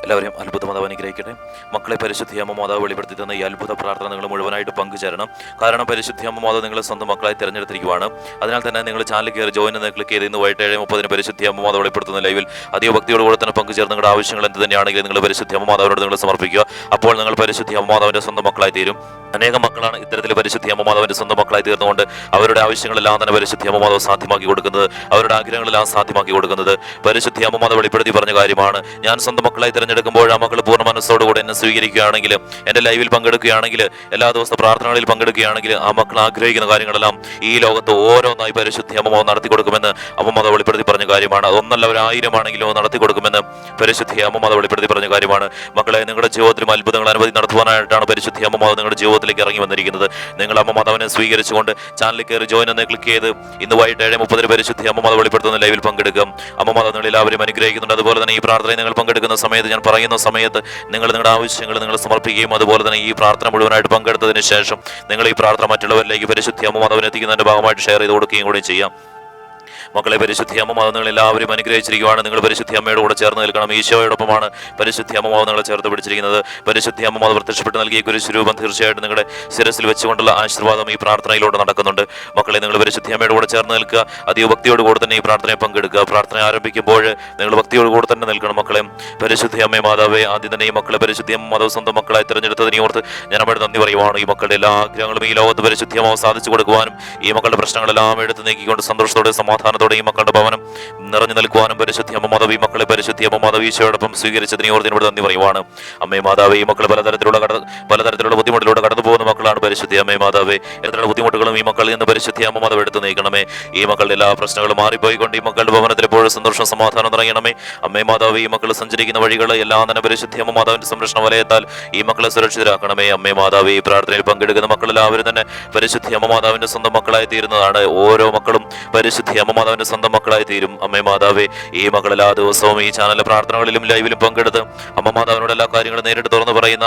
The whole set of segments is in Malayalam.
എല്ലാവരെയും അത്ഭുത മാതാവ് അനുഗ്രഹിക്കട്ടെ. മക്കളെ, പരിശുദ്ധിയമ്മ മാതാവ് വെളിപ്പെടുത്തി തന്ന ഈ അത്ഭുത പ്രാർത്ഥന നിങ്ങൾ മുഴുവനായിട്ട് പങ്കുചേരണം. കാരണം പരിശുദ്ധിയമ്മ മാതാവ് നിങ്ങളെ സ്വന്തം മക്കളായി തിരഞ്ഞെടുത്തിരിക്കുകയാണ്. അതിനാൽ തന്നെ നിങ്ങൾ ചാനൽ കയറി ജോയിൻ എന്ന് ക്ലിക്ക് ചെയ്ത് ഇന്ന് വൈകിട്ട് 7:30 പരിശുദ്ധിയമ്മ മാതാവ് വെളിപ്പെടുത്തുന്ന ലൈവിൽ അധിക ഭക്തിയോടുകൂടെ തന്നെ പങ്കുചേർന്ന് നിങ്ങളുടെ ആവശ്യങ്ങൾ എന്ത് തന്നെയാണെങ്കിലും നിങ്ങൾ പരിശുദ്ധിയമ്മ മാതാവിനോട് നിങ്ങൾ സമർപ്പിക്കുക. അപ്പോൾ നിങ്ങൾ പരിശുദ്ധിയമ്മ മാതാവിന്റെ സ്വന്തം മക്കളായി തീരും. അനേകം മക്കളാണ് ഇത്തരത്തിൽ പരിശുദ്ധിയമ്മ മാതാവിന്റെ സ്വന്തം മക്കളായി തീർന്നുകൊണ്ട് അവരുടെ ആവശ്യങ്ങളെല്ലാം തന്നെ പരിശുദ്ധിയമ്മ മാതാവ് സാധ്യമാക്കി കൊടുക്കുന്നത്, അവരുടെ ആഗ്രഹങ്ങളെല്ലാം സാധ്യമാക്കി കൊടുക്കുന്നത് പരിശുദ്ധിയമ്മ മാതാവ് വെളിപ്പെടുത്തി പറഞ്ഞ കാര്യമാണ്. ഞാൻ സ്വന്തം മക്കളായി തിരഞ്ഞെടുക്കുമ്പോൾ ആ മക്കൾ പൂർണ്ണ മനസ്സോടുകൂടെ എന്നെ സ്വീകരിക്കുകയാണെങ്കിൽ, എൻ്റെ ലൈവിൽ പങ്കെടുക്കുകയാണെങ്കിൽ, എല്ലാ ദിവസത്തെ പ്രാർത്ഥനകളിൽ പങ്കെടുക്കുകയാണെങ്കിൽ ആ മക്കൾ ആഗ്രഹിക്കുന്ന കാര്യങ്ങളെല്ലാം ഈ ലോകത്ത് ഓരോന്നായി പരിശുദ്ധിയമ്മ മാതാവ് നടത്തി കൊടുക്കുമെന്ന് അമ്മ മാതാവ് വെളിപ്പെടുത്തി പറഞ്ഞ കാര്യമാണ്. അതൊന്നല്ല, 1000 ആണെങ്കിലും നടത്തി കൊടുക്കുമെന്ന് പരിശുദ്ധിയമ്മ മാതാവ് വെളിപ്പെടുത്തി പറഞ്ഞ കാര്യമാണ്. മക്കളെ, നിങ്ങളുടെ ജീവിതത്തിലും അത്ഭുതങ്ങൾ അനവധി നടത്തുവാനായിട്ടാണ് പരിശുദ്ധിയമ്മ മാതാവ് നിങ്ങളുടെ ജീവിതത്തിലേക്ക് ഇറങ്ങി വന്നിരിക്കുന്നത്. നിങ്ങൾ അമ്മ മാതാവിനെ സ്വീകരിച്ചുകൊണ്ട് ചാനലിൽ കയറി ജോയിൻ എന്ന് ക്ലിക്ക് ചെയ്ത് ഇന്ന് വൈകിട്ട് 7:30 പരിശുദ്ധി അമ്മ മാതാവ് വെളിപ്പെടുത്തുന്ന ലൈവിൽ പങ്കെടുക്കാം. അമ്മ മാതാവ് നിങ്ങൾ എല്ലാവരും അനുഗ്രഹിക്കുന്നുണ്ട്. അതുപോലെ തന്നെ ഈ പ്രാർത്ഥനയിൽ നിങ്ങൾ പങ്കെടുക്കുന്ന സമയത്ത്, ഞാൻ പറയുന്ന സമയത്ത് നിങ്ങൾ നിങ്ങളുടെ ആവശ്യങ്ങൾ നിങ്ങൾ സമർപ്പിക്കുകയും അതുപോലെ തന്നെ ഈ പ്രാർത്ഥന മുഴുവനായിട്ട് പങ്കെടുത്തതിന് ശേഷം നിങ്ങൾ ഈ പ്രാർത്ഥന മറ്റുള്ളവരിലേക്ക് പരിശുദ്ധി അമ്മ മാതാവിനെ എത്തിക്കുന്നതിന്റെ ഭാഗമായിട്ട് ഷെയർ ചെയ്ത് കൊടുക്കുകയും കൂടി ചെയ്യാം. മക്കളെ, പരിശുദ്ധി അമ്മ മാതാവ് നിങ്ങൾ എല്ലാവരും അനുഗ്രഹിച്ചിരിക്കുകയാണ്. നിങ്ങൾ പരിശുദ്ധി അമ്മയുടെ കൂടെ ചേർന്ന് നിൽക്കണം. ഈശോയോടൊപ്പമാണ് പരിശുദ്ധി അമ്മ മാതാവ് നിങ്ങളെ ചേർത്ത് പിടിച്ചിരിക്കുന്നത്. പരിശുദ്ധി അമ്മ മാതാവ് പ്രത്യക്ഷപ്പെട്ട് നൽകിയ കുരിശുരൂപം തീർച്ചയായിട്ടും നിങ്ങളുടെ ശിരസിൽ വെച്ചുകൊണ്ടുള്ള ആശീർവാദം ഈ പ്രാർത്ഥനയിലൂടെ നടക്കുന്നുണ്ട്. മക്കളെ, നിങ്ങൾ പരിശുദ്ധി അമ്മയുടെ കൂടെ ചേർന്ന് നിൽക്കുക. അതീവ ഭക്തിയോട് കൂടെ തന്നെ ഈ പ്രാർത്ഥനയെ പങ്കെടുക്കുക. പ്രാർത്ഥന ആരംഭിക്കുമ്പോൾ നിങ്ങൾ ഭക്തിയോട് കൂടെ തന്നെ നിൽക്കണം. മക്കളെ, പരിശുദ്ധി അമ്മ മാതാവേ, ആദ്യം തന്നെ ഈ മക്കളെ പരിശുദ്ധി അമ്മ മാതാവ് സ്വന്തം മക്കളായി തിരഞ്ഞെടുത്തതിനെ ഓർത്ത് ഞാൻ അമ്മയുടെ നന്ദി പറയുവാണ്. ഈ മക്കളുടെ എല്ലാ ആഗ്രഹങ്ങളും ഈ ലോകത്ത് പരിശുദ്ധി അമ്മ സാധിച്ചു കൊടുക്കുവാനും ഈ മക്കളുടെ പ്രശ്നങ്ങളെല്ലാം എടുത്ത് നീക്കിക്കൊണ്ട് സന്തോഷത്തോടെ സമാധാനത്തോടെ ഈ മക്കളുടെ ഭവനം നിറഞ്ഞു നിൽക്കുവാനും പരിശുദ്ധി അമ്മ മാതാവ് ഈ മക്കളെ പരിശുദ്ധി അമ്മ മാതാവ് ഈശോയോടൊപ്പം സ്വീകരിച്ചതിനെ ഓർത്ത് എന്നോട് നന്ദി പറയുവാണ്. അമ്മേ മാതാവേ, ഈ മക്കൾ പലതരത്തിലുള്ള ബുദ്ധിമുട്ടിലൂടെ കടന്നു പോകുന്ന മക്കളാണ് പരിശുദ്ധി അമ്മേ മാതാവേ. എത്ര ബുദ്ധിമുട്ടുകളും ഈ മക്കളിൽ നിന്ന് പരിശുദ്ധി അമ്മ മാതാവ് എടുത്തു നീക്കണമേ. ഈ മക്കളുടെ എല്ലാ പ്രശ്നങ്ങളും മാറിപ്പോയിക്കൊണ്ട് ഈ മക്കളുടെ ഭവനത്തിൽ എപ്പോഴും സന്തോഷം സമാധാനം നിറയണമേ. അമ്മേ മാതാവേ, ഈ മക്കൾ സഞ്ചരിക്കുന്ന വഴികൾ എല്ലാം തന്നെ പരിശുദ്ധി അമ്മ മാതാവിന്റെ സംരക്ഷണ വലയത്താൽ ഈ മക്കളെ സുരക്ഷിതരാക്കണമേ. അമ്മേ മാതാവേ, ഈ പ്രാർത്ഥനയിൽ പങ്കെടുക്കുന്ന മക്കളെല്ലാവരും തന്നെ പരിശുദ്ധി അമ്മ മാതാവിന്റെ സ്വന്തം മക്കളായി തീരുന്നതാണ്. ഓരോ മക്കളും പരിശുദ്ധി അമ്മ മാതാവിന്റെ സ്വന്തം മക്കളായി തീരും. അമ്മേ മാതാവേ, ഈ മക്കൾ എല്ലാ ദിവസവും ഈ ചാനലിലെ പ്രാർത്ഥനകളിലും ലൈവിലും പങ്കെടുത്ത് അമ്മ മാതാവിനോട് എല്ലാ കാര്യങ്ങളും നേരിട്ട് തുറന്ന് പറയുന്ന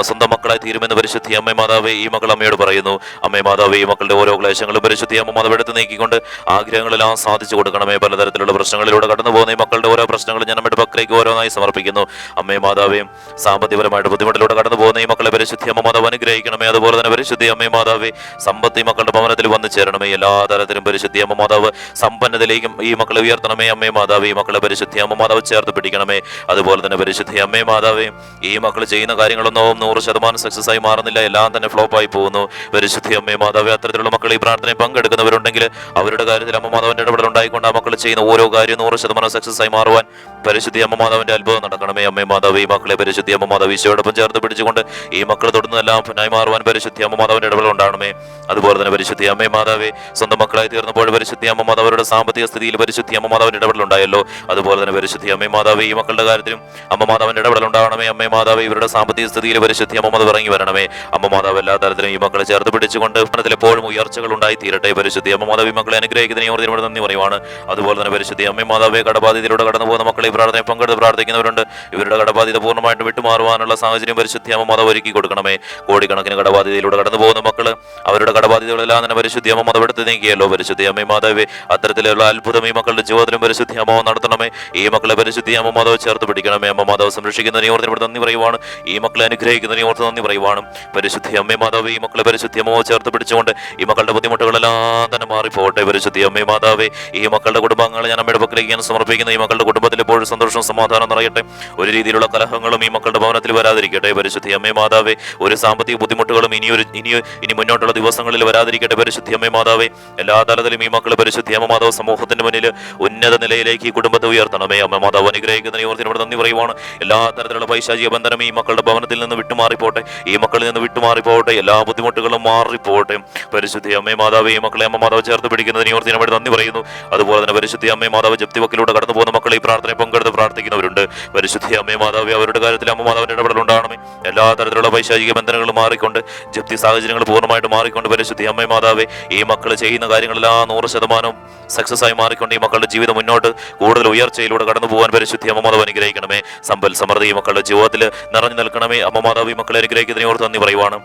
സ്വന്തം മക്കളായി തീരുമെന്ന് പരിശുദ്ധി അമ്മേ മാതാവേ ഈ മക്കൾ അമ്മയോട് പറയുന്നു. അമ്മേ മാതാവേ, ഈ മക്കളുടെ ഓരോ ക്ലേശങ്ങളും പരിശുദ്ധി അമ്മ മാതാവ് എടുത്ത് നീക്കിക്കൊണ്ട് ആഗ്രഹങ്ങളെല്ലാം സാധിച്ചു കൊടുക്കണമേ. പലതരത്തിലുള്ള പ്രശ്നങ്ങളിലൂടെ കടന്നു പോകുന്ന ഈ മക്കളുടെ ഓരോ പ്രശ്നങ്ങളും ഞാൻ അമ്മയുടെ പക്കലേക്ക് ഓരോന്നായി സമർപ്പിക്കുന്നു. അമ്മേ മാതാവേ, സാമ്പത്തികപരമായിട്ട് ബുദ്ധിമുട്ടിലൂടെ കടന്നു പോകുന്ന ഈ മക്കളെ പരിശുദ്ധി അമ്മ മാതാവ് അനുഗ്രഹിക്കണമേ. അതുപോലെ തന്നെ പരിശുദ്ധി അമ്മേ മാതാവേ, സമ്പത്ത് ഈ മക്കളുടെ ഭവനത്തിൽ വന്നു ചേരണമേ. എല്ലാ തരത്തിലും പരിശുദ്ധി അമ്മ മാതാവ് സമ്പന്നതയിലേക്കും ഈ മക്കളെ ഉയർത്തണമേ. അമ്മേ മാതാവേ, ഈ മക്കളെ പരിശുദ്ധി അമ്മ മാതാവ് ചേർത്ത് പിടിക്കണമേ. അതുപോലെ തന്നെ പരിശുദ്ധി അമ്മേ മാതാവേ, ഈ മക്കൾ ചെയ്യുന്ന കാര്യങ്ങളൊന്നും 100% സക്സസ് ആയി മാറുന്നില്ല, എല്ലാം തന്നെ ഫ്ലോപ്പായി പോകുന്നു. പരിശുദ്ധി അമ്മേ മാതാവേ, അത്തരത്തിലുള്ള മക്കൾ ഈ പ്രാർത്ഥനയിൽ പങ്കെടുക്കുന്നവരുണ്ടെങ്കിൽ അവരുടെ കാര്യത്തിൽ അമ്മ മാതാവിന്റെ ഇടപെടൽ ഉണ്ടായിക്കൊണ്ട് ആ മക്കൾ ചെയ്യുന്ന ഓരോ കാര്യവും 100% സക്സസ് ആയി മാറുവാൻ പരിശുദ്ധി അമ്മ മാതാവിന്റെ അത്ഭുതം നടക്കണമേ. അമ്മേ മാതാവേ, ഈ മക്കളെ പരിശുദ്ധി അമ്മ മാതാവ് ഈശോയോടൊപ്പം ചേർത്ത് പിടിച്ചുകൊണ്ട് ഈ മക്കൾ തൊടുന്നതെല്ലാം ഫനായി മാറുവാൻ പരിശുദ്ധി അമ്മ മാതാവിന്റെ ഇടപെടൽ ഉണ്ടാകണമേ. അതുപോലെ തന്നെ പരിശുദ്ധി അമ്മേ മാതാവേ, സ്വന്തം മക്കളായി തീർന്നപ്പോൾ പരിശുദ്ധി അമ്മ മാതാവ് അവരുടെ സാമ്പത്തിക സ്ഥിതിയിൽ പരിശുദ്ധി അമ്മ മാതാവിന്റെ ഇടപെടൽ ഉണ്ടായല്ലോ. അതുപോലെ തന്നെ പരിശുദ്ധി അമ്മേ മാതാവേ, ഈ മക്കളുടെ കാര്യത്തിലും അമ്മ മാതാവിന്റെ ഇടപെടൽ ഉണ്ടാകണമേ. അമ്മേ മാതാവേ, ഇവരുടെ സാമ്പത്തിക സ്ഥിതിയിൽ പരിശുദ്ധി അമ്മ മാതാവ് ഇറങ്ങി വരണമേ. അമ്മ മാതാവ് എല്ലാ തരത്തിലും ഈ മക്കളെ ചേർത്ത് പിടിച്ചുകൊണ്ട് ഭവനത്തിൽ എപ്പോഴും ഉയർച്ചകൾ ഉണ്ടായി തീരട്ടെ. പരിശുദ്ധി അമ്മ മാതാവ് ഈ മക്കളെ അനുഗ്രഹിക്കുന്നതിനെ ഓർത്ത് എന്നോട് നന്ദി പറയുവാണ്. അതുപോലെ തന്നെ പരിശുദ്ധി അമ്മേ മാതാവേ, കടബാധ്യതയിലൂടെ കടന്നു പോകുന്ന മക്കളെ ഈ പ്രാർത്ഥനയിൽ പങ്കെടുത്ത് പ്രാർത്ഥിക്കുന്നവരുണ്ട്. ഇവരുടെ കടബാധ്യത പൂർണ്ണമായിട്ട് വിട്ടുമാറുവാനുള്ള സാഹചര്യം പരിശുദ്ധി അമ്മ മാതാവ് ഒരുക്കി കൊടുക്കണമേ. കോടിക്കണക്കിന് കടബാധ്യതയിലൂടെ കടന്നു പോകുന്ന മക്കള് അവരുടെ കടബാധ്യതകളെല്ലാം തന്നെ പരിശുദ്ധി അമ്മ മാതാവ് എടുത്ത് നീക്കിയല്ലോ. പരിശുദ്ധി അമ്മേ മാതാവേ, അത്തരത്തിലുള്ള അത്ഭുതം ഈ മക്കളുടെ ജീവിതത്തിലും പരിശുദ്ധി അമ്മ നടത്തണമേ. ഈ മക്കളെ പരിശുദ്ധി അമ്മ മാതാവ് ചേർത്ത് പിടിക്കണമേ. അമ്മ മാതാവ് സംരക്ഷിക്കുന്നതിനെ ഓർത്ത് ഇവിടെ നന്ദി പറയുവാണ്. ഈ മക്കളെ അനുഗ്രഹിക്കുന്നതിനെ ഓർത്ത് നന്ദി പറയുവാണ്. പരിശുദ്ധി അമ്മേ മാതാവേ, ഈ മക്കളെ പരിശുദ്ധി അമ്മ ചേർത്ത് പിടിച്ചുകൊണ്ട് ഈ മക്കളുടെ ബുദ്ധിമുട്ടുകളെല്ലാം തന്നെ മാറിപ്പോട്ടെ. പരിശുദ്ധി അമ്മേ മാതാവേ, ഈ മക്കളുടെ കുടുംബാംഗങ്ങളെ ഞാൻ അമ്മയുടെ പക്കലേക്ക് ഞാൻ സമർപ്പിക്കുന്നു. ഈ മക്കളുടെ കുടുംബത്തിൽ എപ്പോഴും സന്തോഷവും സമാധാനം നിറയട്ടെ. ഒരു രീതിയിലുള്ള കലഹങ്ങളും ഈ മക്കളുടെ ഭവനത്തിൽ വരാതിരിക്കട്ടെ. പരിശുദ്ധി അമ്മേ മാതാവേ, ഒരു സാമ്പത്തിക ബുദ്ധിമുട്ടുകളും ഇനി മുന്നോട്ടുള്ള ദിവസങ്ങളിൽ വരാതിരിക്കട്ടെ. പരിശുദ്ധി അമ്മേ മാതാവേ, എല്ലാ തലത്തിലും ഈ മക്കൾ പരിശുദ്ധി അമ്മ മാതാവ് സമൂഹത്തിന്റെ മുന്നിൽ ഉന്നത നിലയിലേക്ക് ഈ കുടുംബത്തെ ഉയർത്തണമേ. അമ്മ മാതാവ് അനുഗ്രഹിക്കുന്നതിനെ ഓർത്ത് ഇവിടെ നന്ദി പറയുവാണ്. എല്ലാ തരത്തിലുള്ള പൈശാചിക ബന്ധനം ഈ മക്കളുടെ ഭവനത്തിൽ നിന്ന് വിട്ടുമാറിപ്പോട്ടെ. ഈ മക്കളിൽ നിന്ന് വിട്ടുമാറിപ്പോട്ടെ. എല്ലാ ബുദ്ധിമുട്ടുകളും മാറിപ്പോട്ടെ. പരിശുദ്ധി അമ്മേ മാതാവേ, ഈ മക്കളെ അമ്മ മാതാവ് ചേർത്ത് പിടിക്കുന്നതിനെ ഓർത്ത് ഇവിടെ നന്ദി പറയുന്നു. അതുപോലെ തന്നെ പരിശുദ്ധി അമ്മേ മാതാവ്, ജപ്തി വക്കിലൂടെ കടന്നു പോകുന്ന മക്കളെ ഈ പ്രാർത്ഥനയിൽ പങ്കെടുത്ത് പ്രാർത്ഥിക്കുന്നവരുണ്ട്. പരിശുദ്ധി അമ്മേ മാതാവേ, അവരുടെ കാര്യത്തിൽ അമ്മ മാതാവിന്റെ ഇടപെടൽ ഉണ്ടാകണമേ. എല്ലാ തരത്തിലുള്ള പൈശാചിക ബന്ധനങ്ങളും മാറിക്കൊണ്ട് ജപ്തി സാഹചര്യങ്ങൾ പൂർണ്ണമായിട്ട് മാറിക്കൊണ്ട് പരിശുദ്ധി അമ്മേ മാതാവേ, ഈ മക്കൾ ചെയ്യുന്ന കാര്യങ്ങളെല്ലാം 100% സക്സസ് ആയി മാറിക്കൊണ്ട് ഈ മക്കളുടെ ജീവിതം മുന്നോട്ട് കൂടുതൽ ഉയർച്ചയിലൂടെ കടന്നു പോകാൻ പരിശുദ്ധി അമ്മ മാതാവ് അനുഗ്രഹിക്കണമേ. സമ്പൽ സമൃദ്ധി ഈ മക്കളുടെ ജീവിതത്തിൽ നിറഞ്ഞു നിൽക്കണമേ. അമ്മ മാതാവ് ഈ മക്കളെ അനുഗ്രഹിക്കുന്നതിനെ ഓർത്ത് നന്ദി പറയുവാണ്.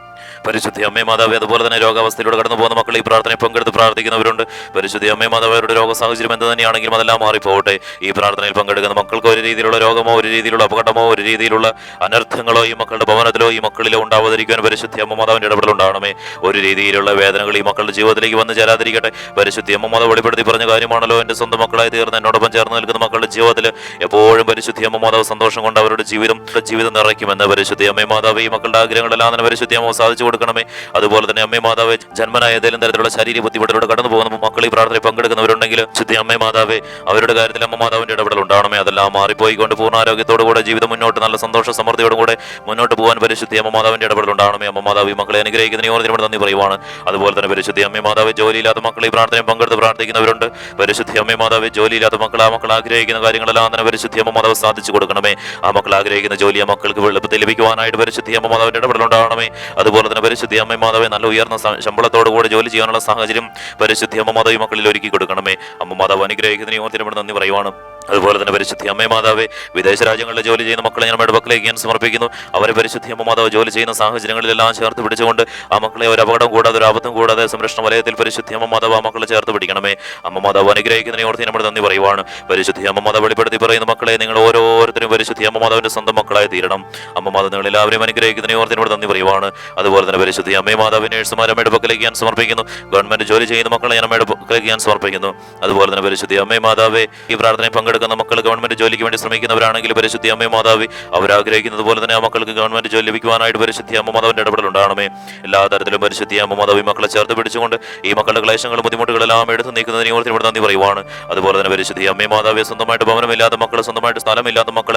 പരിശുദ്ധി അമ്മേ മാതാവ് അതുപോലെ തന്നെ രോഗാവസ്ഥയിലൂടെ കടന്നു പോകുന്ന മക്കൾ ഈ പ്രാർത്ഥനയിൽ പങ്കെടുത്ത് പ്രാർത്ഥിക്കുന്നവരുണ്ട്. പരിശുദ്ധി അമ്മേ മാതാവ് അവരുടെ രോഗ സാഹചര്യം എന്ത് തന്നെയാണെങ്കിലും അതെല്ലാം മാറിപ്പോകട്ടെ. ഈ പ്രാർത്ഥനയിൽ പങ്കെടുക്കുന്ന മക്കൾക്ക് ഒരു രീതിയിലുള്ള രോഗമോ ഒരു രീതിയിലുള്ള അപകടമോ ഒരു രീതിയിലുള്ള അനർത്ഥങ്ങളോ ഈ മക്കളുടെ ഭവനത്തിലോ ഈ മക്കളിലോ ഉണ്ടാവാതിരിക്കാൻ പരിശുദ്ധി അമ്മ മാതാവിന്റെ ഇടപെടലുണ്ടാകണമേ. ഒരു രീതിയിലുള്ള വേദനകൾ ഈ മക്കളുടെ ജീവിതത്തിലേക്ക് വന്ന് ചേരാതിരിക്കട്ടെ. പരിശുദ്ധി അമ്മ മാതാവ് വെളിപ്പെടുത്തി പറഞ്ഞ കാര്യമാണല്ലോ, എൻ്റെ സ്വന്തം മക്കളായി തീർന്ന് എന്നോടൊപ്പം ചേർന്ന് നിൽക്കുന്ന മക്കളുടെ ജീവിതത്തിൽ എപ്പോഴും പരിശുദ്ധി അമ്മ മാതാവ് സന്തോഷം കൊണ്ട് അവരുടെ ജീവിതം നിറയ്ക്കുമെന്ന്. പരിശുദ്ധി അമ്മേ മാതാവ് ഈ മക്കളുടെ ആഗ്രഹങ്ങളെല്ലാം തന്നെ പരിശുദ്ധി അമ്മ സാധിച്ചു കൊടുക്കണമേ. അതുപോലെ തന്നെ അമ്മേ മാതാവ് ജന്മനായ ഏതെങ്കിലും തരത്തിലുള്ള ശാരീരിക ബുദ്ധിമുട്ടിലൂടെ കടന്നു പോകുന്ന മക്കൾ ഈ പ്രാർത്ഥനയിൽ പങ്കെടുക്കുന്നവരുണ്ടെങ്കിൽ ശുദ്ധി അമ്മേ മാതാവേ അവരുടെ കാര്യത്തിൽ അമ്മ മാതാവിന്റെ ഇടപെടൽ ഉണ്ടാകണമേ. അതെല്ലാം മാറിപ്പോയിക്കൊണ്ട് പൂർണ്ണാരോഗ്യത്തോടുകൂടെ ജീവിതം മുന്നോട്ട് നല്ല സന്തോഷ സമൃദ്ധിയോടുകൂടെ മുന്നോട്ട് പോകാൻ പരിശുദ്ധി അമ്മ മാതാവിന്റെ ഇടപെടൽ ഉണ്ടാകണമേ. അമ്മ മാതാവ് ഈ മക്കളെ അനുഗ്രഹിക്കുന്നതിന് ഓർത്തിനോട് നന്ദി പറയുവാണ്. അതുപോലെ തന്നെ പരിശുദ്ധി അമ്മേ മാതാവ് ജോലിയില്ലാത്ത മക്കൾ ഈ പ്രാർത്ഥനയിൽ പങ്കെടുത്ത് പ്രാർത്ഥിക്കുന്നവരുണ്ട്. പരിശുദ്ധി അമ്മേ മാതാവ് ജോലിയില്ലാത്ത മക്കൾ ആ മക്കൾ ആഗ്രഹിക്കുന്ന കാര്യങ്ങളെല്ലാം തന്നെ പരിശുദ്ധി അമ്മ മാതാവ് സാധിച്ചു കൊടുക്കണമേ. ആ മക്കൾ ആഗ്രഹിക്കുന്ന ജോലി ആ മക്കൾക്ക് എളുപ്പത്തിൽ ലഭിക്കുവാനായിട്ട് പരിശുദ്ധി അമ്മ മാതാവിന്റെ ഇടപെടൽ ഉണ്ടാകണമേ. അതുപോലെ തന്നെ പരിശുദ്ധി അമ്മ മാതാവെ നല്ല ഉയർന്ന ശമ്പളത്തോടു കൂടെ ജോലി ചെയ്യാനുള്ള സാഹചര്യം പരിശുദ്ധി അമ്മ മാതാവ് ഈ മക്കളിൽ ഒരുക്കി കൊടുക്കണമേ. അമ്മ മാതാവ് അനുഗ്രഹിക്കുന്നതിന് ഓർത്തിനോട് നന്ദി പറയുവാണ്. അതുപോലെ തന്നെ പരിശുദ്ധി അമ്മേ മാതാവെ വിദേശ രാജ്യങ്ങളിൽ ജോലി ചെയ്യുന്ന മക്കളെ ഞാൻ ഇടപെടലേക്ക് ഞാൻ സമർപ്പിക്കുന്നു. അവരെ പരിശുദ്ധി അമ്മ മാതാവ് ജോലി ചെയ്യുന്ന സാഹചര്യങ്ങളിലെല്ലാം ചേർത്ത് പിടിച്ചുകൊണ്ട് ആ മക്കളെ ഒരു അപകടം കൂടാതെ ഒരു ആപത്തും കൂടാതെ സംരക്ഷണ വലയത്തിൽ പരിശുദ്ധി അമ്മ മാതാവ് ആ മക്കളെ ചേർത്ത് പിടിക്കണമേ. അമ്മ മാതാവ് അനുഗ്രഹിക്കുന്നതിനെ ഓർത്ത് നമ്മൾ നന്ദി പറയുവാണ്. പരിശുദ്ധി അമ്മ മാതാവ് വെളിപ്പെടുത്തി പറയുന്ന മക്കളെ നിങ്ങൾ ഓരോരുത്തരും പരിശുദ്ധി അമ്മ മാതാവിന്റെ സ്വന്തം മക്കളായി തീരണം. അമ്മ മാതാവ് നിങ്ങൾ എല്ലാവരും അനുഗ്രഹിക്കുന്നതിനെ ഓർത്തിനോട് നന്ദി പറയുവാണ്. അതുപോലെ തന്നെ പരിശുദ്ധി അമ്മേ മാതാവ് നേഴ്സുമാരെ അമ്മയുടെ പക്കലേക്ക് ഞാൻ സമർപ്പിക്കുന്നു. ഗവൺമെന്റ് ജോലി ചെയ്യുന്ന മക്കളെ ഞാൻ അമ്മയുടെ പക്കലേക്ക് ഞാൻ സമർപ്പിക്കുന്നു. അതുപോലെ തന്നെ പരിശുദ്ധി അമ്മേ മാതാവെ ഈ പ്രാർത്ഥനയിൽ പങ്കെടുക്കുന്ന മക്കൾ ഗവൺമെന്റ് ജോലിക്ക് വേണ്ടി ശ്രമിക്കുന്നവരാണെങ്കിൽ പരിശുദ്ധി അമ്മേ മാതാവ് അവരാഗ്രഹിക്കുന്നത് പോലെ തന്നെ ആ മക്കൾക്ക് ഗവൺമെന്റ് ജോലി ലഭിക്കുവാനായിട്ട് പരിശുദ്ധി അമ്മ മാതാവിന്റെ ഇടപെടൽ ഉണ്ടാകണമേ. എല്ലാ തരത്തിലും പരിശുദ്ധി അമ്മ മാതാവ് ഈ മക്കളെ ചേർത്ത് പിടിച്ചുകൊണ്ട് ഈ മക്കളുടെ ക്ലേശങ്ങളും ബുദ്ധിമുട്ടുകളെല്ലാം എടുത്ത് നീക്കുന്നതിന് ഓർത്ത് ഇവിടെ നന്ദി പറയുവാണ്. അതുപോലെ തന്നെ പരിശുദ്ധി അമ്മേ മാതാവ് സ്വന്തമായിട്ട് ഭവനമില്ലാത്ത മക്കൾ, സ്വന്തമായിട്ട് സ്ഥലമില്ലാത്ത മക്കൾ,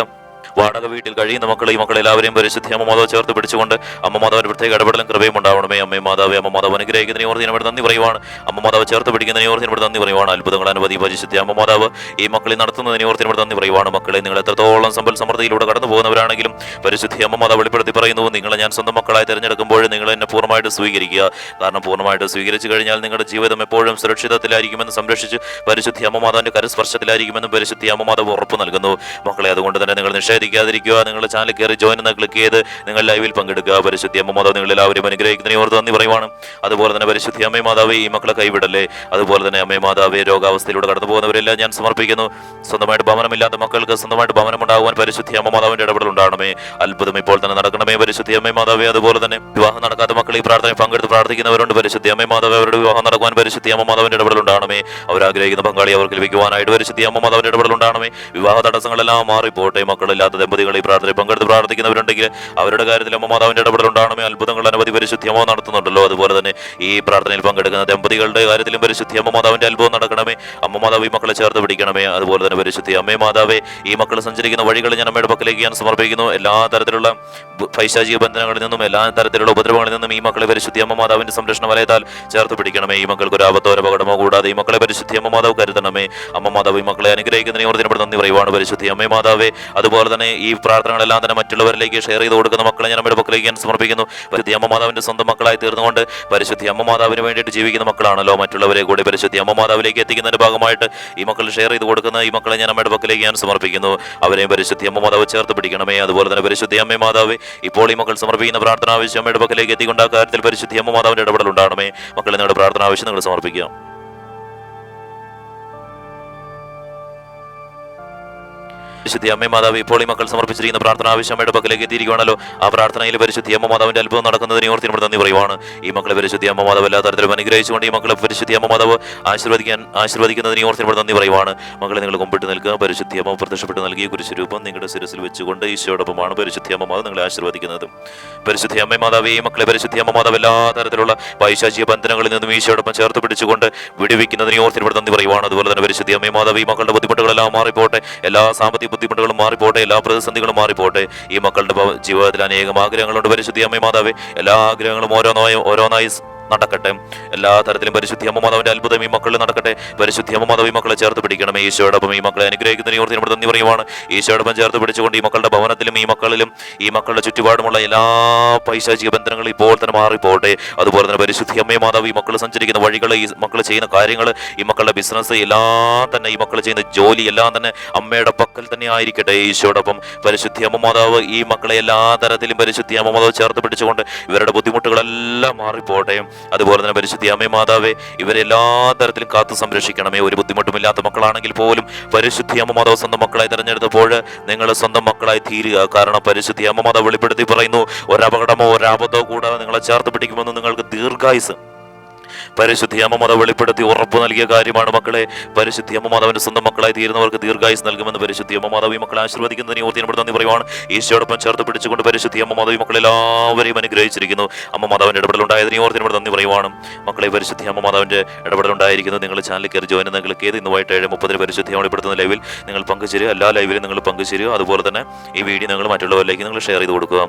വാടക വീട്ടിൽ കഴിയുന്ന മക്കൾ ഈ മക്കളെല്ലാവരെയും പരിശുദ്ധി അമ്മ മാതാവ് ചേർത്ത് പിടിച്ചുകൊണ്ട് അമ്മ മാതാവിന്റെ പ്രത്യേക ഇടപെടലും കൃപയും ഉണ്ടാവണമേ. അമ്മേ മാതാവേ അമ്മ മാതാവ് അനുഗ്രഹിക്കുന്നതിനെ ഓർത്ത് ഇവിടെ നന്ദി പറയുവാണ്. അമ്മ മാതാവ് ചേർത്ത് പിടിക്കുന്നതിനെ ഓർത്ത് ഇവിടെ നന്ദി പറയുവാണ്. അത്ഭുതങ്ങൾ അനുമതി പരിശുദ്ധി അമ്മ മാതാവ് ഈ മക്കളെ നടത്തുന്നതിനെ ഓർത്ത് ഇവിടെ നന്ദി പറയുവാണ്. മക്കളെ നിങ്ങൾ എത്രത്തോളം സമ്പൽ സമൃദ്ധിയിലൂടെ കടന്നു പോകുന്നവരാണെങ്കിലും പരിശുദ്ധി അമ്മ മാതാവ് വെളിപ്പെടുത്തി പറയുന്നു, നിങ്ങളെ ഞാൻ സ്വന്തം മക്കളായി തിരഞ്ഞെടുക്കുമ്പോൾ നിങ്ങൾ എന്നെ പൂർണ്ണമായിട്ട് സ്വീകരിക്കുക. കാരണം പൂർണ്ണമായിട്ട് സ്വീകരിച്ചു കഴിഞ്ഞാൽ നിങ്ങളുടെ ജീവിതം എപ്പോഴും സുരക്ഷിതത്തിലായിരിക്കുമെന്ന് സംരക്ഷിച്ച് പരിശുദ്ധി അമ്മ മാതാവിന്റെ കരസ്പർശത്തിലായിരിക്കുമെന്ന് പരിശുദ്ധി അമ്മ മാതാവ് ഉറപ്പ് നൽകുന്നു. മക്കളെ അതുകൊണ്ട് തന്നെ നിങ്ങൾ നിഷേധിക്കാതിരിക്കുക. നിങ്ങൾ ചാനൽ കയറി ജോയിൻ എന്ന് ക്ലിക്ക് ചെയ്ത് നിങ്ങൾ ലൈവിൽ പങ്കെടുക്കുക. പരിശുദ്ധി അമ്മ മാതാവ് നിങ്ങൾ എല്ലാവരും അനുഗ്രഹിക്കുന്നതിനെ ഓർത്ത് നന്ദി പറയുവാണ്. അതുപോലെ തന്നെ പരിശുദ്ധി അമ്മേ മാതാവ് ഈ മക്കളെ കൈവിടല്ലേ. അതുപോലെ തന്നെ അമ്മേ മാതാവ് രോഗാവസ്ഥയിലൂടെ കടന്നു പോകുന്നവരെല്ലാം ഞാൻ സമർപ്പിക്കുന്നു. സ്വന്തമായിട്ട് ഭവനമില്ലാത്ത മക്കൾക്ക് സ്വന്തമായിട്ട് ഭവനം ഉണ്ടാകുവാൻ പരിശുദ്ധി അമ്മ മാതാവിന്റെ ഇടപെടൽ ഉണ്ടാകണമേ. അത്ഭുതം ഇപ്പോൾ തന്നെ നടക്കണമേ പരിശുദ്ധി അമ്മേ മാതാവേ. അതുപോലെ തന്നെ വിവാഹം നടക്കാത്ത മക്കൾ ഈ പ്രാർത്ഥനയിൽ പങ്കെടുത്ത് പ്രാർത്ഥിക്കുന്നവരുണ്ട്. പരിശുദ്ധി അമ്മേ മാതാവ് അവരുടെ വിവാഹം നടക്കുവാൻ പരിശുദ്ധി അമ്മ മാതാവിന്റെ ഇടപെടൽ ഉണ്ടാകണമേ. അവരാഗ്രഹിക്കുന്ന പങ്കാളി അവർക്ക് ലഭിക്കുവാനായിട്ട് പരിശുദ്ധി അമ്മ മാതാവിന്റെ ഇടപെടൽ ഉണ്ടാകണമേ. വിവാഹ തടസ്സങ്ങളെല്ലാം മാറിപ്പോട്ടെ. മക്കളില്ലാത്ത ദമ്പതികൾ ഈ പ്രാർത്ഥനയിൽ പങ്കെടുത്ത് പ്രാർത്ഥിക്കുന്നവരുണ്ടെങ്കിൽ അവരുടെ കാര്യത്തിൽ അമ്മ മാതാവിന്റെ ഇടപെടൽ ഉണ്ടാകണമേ. അത്ഭുതങ്ങൾ അനവധി പരിശുദ്ധി അമ്മ നടത്തുന്നുണ്ടല്ലോ. അതുപോലെ തന്നെ ഈ പ്രാർത്ഥനയിൽ പങ്കെടുക്കുന്ന ദമ്പതികളുടെ കാര്യത്തിലും പരിശുദ്ധി അമ്മ മാതാവിന്റെ അത്ഭുതം നടക്കണമേ. അമ്മ മാതാവ് ഈ മക്കളെ ചേർത്ത് പിടിക്കണമേ. അതുപോലെ തന്നെ പരിശുദ്ധി അമ്മേ മാതാവേ ഈ മക്കൾ സഞ്ചരിക്കുന്ന വഴികൾ ഞാൻ അമ്മയുടെ പക്കലേക്ക് ഞാൻ സമർപ്പിക്കുന്നു. എല്ലാ തരത്തിലുള്ള പൈശാചിക ബന്ധനങ്ങളിൽ നിന്നും എല്ലാ തരത്തിലുള്ള ഉപദ്രവങ്ങളിൽ നിന്നും ഈ മക്കളെ പരിശുദ്ധി അമ്മ മാതാവിന്റെ സംരക്ഷണ വലയത്താൽ ചേർത്ത് പിടിക്കണമേ. ഈ മക്കൾക്ക് ഒരു ആപത്തോ അപകടമോ കൂടാതെ ഈ മക്കളെ പരിശുദ്ധി അമ്മ മാതാവ് കരുതണമേ. അമ്മ മാതാവ് ഈ മക്കളെ അനുഗ്രഹിക്കുന്നതിനെ ഓർത്തിനോട് നന്ദി പറയുവാണ്. പരിശുദ്ധി അമ്മേ മാതാവേ അതുപോലെ തന്നെ ഈ പ്രാർത്ഥനകളെല്ലാം തന്നെ മറ്റുള്ളവരിലേക്ക് ഷെയർ ചെയ്ത് കൊടുക്കുന്ന മക്കളെ ഞാൻ അമ്മയുടെ പക്കലേക്ക് ഞാൻ സമർപ്പിക്കുന്നു. പരിശുദ്ധി അമ്മ മാതാവിന്റെ സ്വന്തം മക്കളായി തീർന്നുകൊണ്ട് പരിശുദ്ധി അമ്മ മാതാവിന് വേണ്ടിയിട്ട് ജീവിക്കുന്ന മക്കളാണല്ലോ. മറ്റുള്ളവരെ കൂടി പരിശുദ്ധി അമ്മ മാതാവിലേക്ക് എത്തിക്കുന്നതിന്റെ ഭാഗമായിട്ട് ഈ മക്കൾ ഷെയർ ചെയ്ത് കൊടുക്കുന്ന ഈ മക്കളെ ഞാൻ അമ്മയുടെ പക്കലേക്ക് ഞാൻ സമർപ്പിക്കുന്നു. അവരെയും പരിശുദ്ധി അമ്മ മാതാവ് ചേർത്ത് പിടിക്കണമേ. അതുപോലെ തന്നെ പരിശുദ്ധി അമ്മേ മാതാവ് ഇപ്പോൾ ഈ മക്കൾ സമർപ്പിക്കുന്ന പ്രാർത്ഥന ആവശ്യം അമ്മയുടെ പക്കലേക്ക് എത്തിക്കൊണ്ട് ആ കാര്യത്തിൽ പരിശുദ്ധി അമ്മ മാതാവിന്റെ ഇടപെടൽ ഉണ്ടാകണമേ. മക്കളെ നിങ്ങളുടെ പ്രാർത്ഥന ആവശ്യം നിങ്ങൾ സമർപ്പിക്കുക. പരിശുദ്ധി അമ്മേ മാതാവ് ഇപ്പോൾ ഈ മക്കൾ സമർപ്പിച്ചിരിക്കുന്ന പ്രാർത്ഥന ആവശ്യം അമ്മയുടെ പക്കലേക്ക് എത്തിയിരിക്കുകയാണല്ലോ. ആ പ്രാർത്ഥനയിൽ പരിശുദ്ധി അമ്മ മാതാവിന്റെ അത്ഭുതം നടക്കുന്നതിനെ ഓർത്ത് നമ്മൾ നന്ദി പറയുവാണ്. ഈ മക്കളെ പരിശുദ്ധി അമ്മ മാതാവ് എല്ലാ തരത്തിലും അനുഗ്രഹിച്ചുകൊണ്ട് ഈ മക്കളെ പരിശുദ്ധി അമ്മ മാതാവ് ആശീർവദിക്കുന്നതിനെ ഓർത്ത് നമ്മൾ നന്ദി പറയുവാണ്. മക്കളെ നിങ്ങൾ കുമ്പിട്ട് നിൽക്കുക. പരിശുദ്ധി അമ്മ പ്രത്യക്ഷപ്പെട്ട് നൽകിയ കുരിശുരൂപം നിങ്ങളുടെ ശിരസിൽ വെച്ചുകൊണ്ട് ഈശോടൊപ്പമാണ് പരിശുദ്ധി അമ്മ മാതാവ് നിങ്ങളെ ആശീർവദിക്കുന്നത്. പരിശുദ്ധി അമ്മ മാതാവ് ഈ മക്കളെ പരിശുദ്ധി അമ്മ മാതാവ് എല്ലാ തരത്തിലുള്ള പൈശാചിക ബന്ധനങ്ങളിൽ നിന്നും ഈശോടൊപ്പം ചേർത്ത് പിടിച്ചുകൊണ്ട് വിടുവിക്കുന്നതിനെ ഓർത്ത് നമ്മൾ നന്ദി പറയുവാണ്. അതുപോലെ തന്നെ പരിശുദ്ധി അമ്മ മാതാവ് ഈ മക്കളുടെ ബുദ്ധിമുട്ടുകളെല്ലാം മാറിപ്പോട്ടെ. എല്ലാ സാമ്പത്തിക ബുദ്ധിമുട്ടുകളും മാറിപ്പോട്ടെ. എല്ലാ പ്രതിസന്ധികളും മാറിപ്പോട്ടെ. ഈ മക്കളുടെ ജീവിതത്തിൽ അനേകം ആഗ്രഹങ്ങളുണ്ട്. പരിശുദ്ധി അമ്മേ മാതാവേ എല്ലാ ആഗ്രഹങ്ങളും ഓരോന്നായി നടക്കട്ടെ. എല്ലാ തരത്തിലും പരിശുദ്ധി അമ്മ മാതാവിന്റെ അത്ഭുതം ഈ മക്കളിൽ നടക്കട്ടെ. പരിശുദ്ധി അമ്മ മാതാവ് ഈ മക്കളെ ചേർത്ത് പിടിക്കണം. ഈശോയോടൊപ്പം ഈ മക്കളെ അനുഗ്രഹിക്കുന്നതിന് ഓർത്ത് നമ്മൾ നന്ദി പറയുവാണ്. ഈശോയോടൊപ്പം ചേർത്ത് പിടിച്ചുകൊണ്ട് ഈ മക്കളുടെ ഭവനത്തിലും ഈ മക്കളിലും ഈ മക്കളുടെ ചുറ്റുപാടുമുള്ള എല്ലാ പൈശാചിക ബന്ധങ്ങളും ഇപ്പോൾ തന്നെ മാറിപ്പോട്ടെ. അതുപോലെ തന്നെ പരിശുദ്ധി അമ്മയെ മാതാവ് ഈ മക്കൾ സഞ്ചരിക്കുന്ന വഴികൾ, ഈ മക്കൾ ചെയ്യുന്ന കാര്യങ്ങൾ, ഈ മക്കളുടെ ബിസിനസ് എല്ലാം തന്നെ, ഈ മക്കൾ ചെയ്യുന്ന ജോലി എല്ലാം തന്നെ അമ്മയുടെ പക്കൽ തന്നെ ആയിരിക്കട്ടെ. ഈശോയോടൊപ്പം പരിശുദ്ധി അമ്മ മാതാവ് ഈ മക്കളെ എല്ലാ തരത്തിലും പരിശുദ്ധി അമ്മ മാതാവ് ചേർത്ത് പിടിച്ചുകൊണ്ട് ഇവരുടെ ബുദ്ധിമുട്ടുകളെല്ലാം മാറിപ്പോട്ടെ. അതുപോലെ തന്നെ പരിശുദ്ധി അമ്മ മാതാവെ ഇവരെല്ലാ തരത്തിലും കാത്തു സംരക്ഷിക്കണമേ. ഒരു ബുദ്ധിമുട്ടുമില്ലാത്ത മക്കളാണെങ്കിൽ പോലും പരിശുദ്ധി അമ്മ മാതാവ് സ്വന്തം മക്കളായി തിരഞ്ഞെടുത്തപ്പോൾ നിങ്ങൾ സ്വന്തം മക്കളായി തീരുക. കാരണം പരിശുദ്ധി അമ്മ മാതാവ് വെളിപ്പെടുത്തി പറയുന്നു, ഒരപകടമോ ഒരാപത്തോ കൂടാതെ നിങ്ങളെ ചേർത്ത് പിടിക്കുമെന്ന് നിങ്ങൾക്ക് ദീർഘായുസ് പരിശുദ്ധി അമ്മ മാതാവ് വെളിപ്പെടുത്തി ഉറപ്പ് നൽകിയ കാര്യമാണ്. മക്കളെ, പരിശുദ്ധി അമ്മ മാതാവിന്റെ സ്വന്തം മക്കളായി തീരുന്നവർക്ക് ദീർഘായുസ് നൽകുമെന്ന് പരിശുദ്ധി അമ്മ മാതാവ് ഈ മക്കളെ ആശീർവദിക്കുന്നതിന് ഓർത്തി നന്ദി പറയുവാണ്. ഈശോയോടൊപ്പം ചേർത്ത് പിടിച്ചുകൊണ്ട് പരിശുദ്ധി അമ്മ മാതാവ് മക്കളെല്ലാവരെയും അനുഗ്രഹിച്ചിരിക്കുന്നു. അമ്മ മാതാവിന്റെ ഇടപെടലുണ്ടായതിന് ഓർത്തി നന്ദി പറയുവാണ്. മക്കളെ, പരിശുദ്ധി അമ്മ മാതാവിന്റെ ഇടപെടലുണ്ടായിരിക്കുന്നു. നിങ്ങൾ ചാനലിൽ കയറി ജോയിൻ എന്ന് ക്ലിക്ക് ചെയ്ത് ഇന്ന് വൈകിട്ട് 7:30 പരിശുദ്ധി വെളിപ്പെടുത്തുന്ന ലൈവിൽ നിങ്ങൾ പങ്കുചേരുക. എല്ലാ ലൈവിലും നിങ്ങൾ പങ്കുചേരുക. അതുപോലെ തന്നെ ഈ വീഡിയോ നിങ്ങൾ മറ്റുള്ളവരിലേക്ക് നിങ്ങൾ ഷെയർ ചെയ്ത് കൊടുക്കുക.